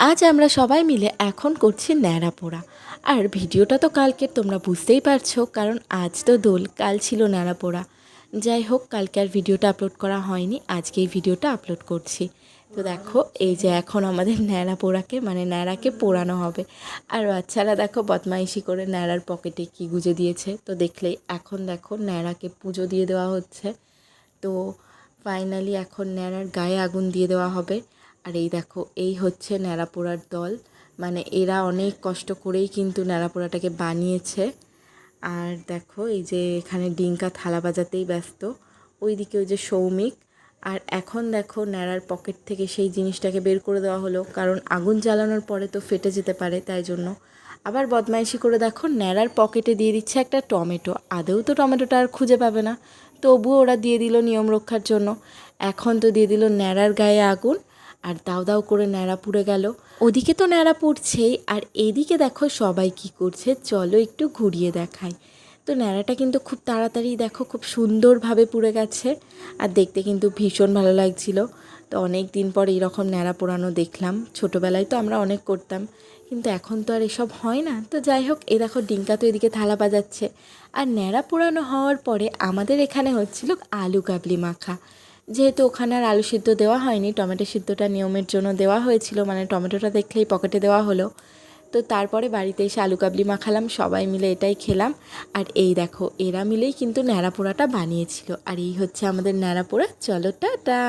আজ আমরা সবাই মিলে এখন করছি ন্যাড়া পোড়া। আর ভিডিওটা তো কালকের, তোমরা বুঝতেই পারছো, কারণ আজ তো দোল, কাল ছিল ন্যাড়া পোড়া। যাই হোক, কালকে আর ভিডিওটা আপলোড করা হয়নি, আজকে এই ভিডিওটা আপলোড করছি। তো দেখো, এই যে এখন আমাদের ন্যাড়া পোড়াকে মানে ন্যাড়াকে পোড়ানো হবে। আর বাচ্চারা দেখো বদমাইশি করে ন্যাড়ার পকেটে কি গুজে দিয়েছে, তো দেখলেই এখন দেখো ন্যাড়াকে পুজো দিয়ে দেওয়া হচ্ছে। তো ফাইনালি এখন ন্যাড়ার গায়ে আগুন দিয়ে দেওয়া হবে। আর এই দেখো, এই হচ্ছে ন্যাড়া পোড়ার দল, মানে এরা অনেক কষ্ট করেই কিন্তু ন্যাড়া পোড়াটাকে বানিয়েছে। আর দেখো, এই যে এখানে ডিঙ্কা থালা বাজাতেই ব্যস্ত, ওইদিকে ওই যে সৌমিক। আর এখন দেখো ন্যাড়ার পকেট থেকে সেই জিনিসটাকে বের করে দেওয়া হলো, কারণ আগুন জ্বালানোর পরে তো ফেটে যেতে পারে, তাই জন্য। আবার বদমাইশি করে দেখো ন্যাড়ার পকেটে দিয়ে দিচ্ছে একটা টমেটো, আদৌ তো টমেটোটা আর খুঁজে পাবে না, তবুও ওরা দিয়ে দিল নিয়ম রক্ষার জন্য। এখন তো দিয়ে দিল ন্যাড়ার গায়ে আগুন, আর দাউ দাউ করে ন্যাড়া পুড়ে গেল। ওদিকে তো ন্যাড়া পুড়ছেই, আর এদিকে দেখো সবাই কি করছে, চলো একটু ঘুরিয়ে দেখাই। তো ন্যাড়াটা কিন্তু খুব তাড়াতাড়ি দেখো খুব সুন্দরভাবে পুড়ে গেছে, আর দেখতে কিন্তু ভীষণ ভালো লাগছিল। তো অনেক দিন পর এইরকম ন্যাড়া পোড়ানো দেখলাম। ছোটোবেলায় তো আমরা অনেক করতাম, কিন্তু এখন তো আর এসব হয় না। তো যাই হোক, এই দেখো ডিঙ্কা তো এদিকে থালা বাজাচ্ছে। আর ন্যাড়া পোড়ানো হওয়ার পরে আমাদের এখানে হচ্ছিল আলু কাবলি মাখা। যেহেতু ওখানে আর আলু সিদ্ধ দেওয়া হয়নি, টমেটো সিদ্ধটা নিয়মের জন্য দেওয়া হয়েছিল, মানে টমেটোটা দেখলেই পকেটে দেওয়া হলো। তো তারপরে বাড়িতে এসে আলু কাবলি মাখালাম, সবাই মিলে এটাই খেলাম। আর এই দেখো, এরা মিলেই কিন্তু ন্যাড়া পোড়াটা বানিয়েছিল। আর এই হচ্ছে আমাদের ন্যাড়া পোড়া। চলো টাটা।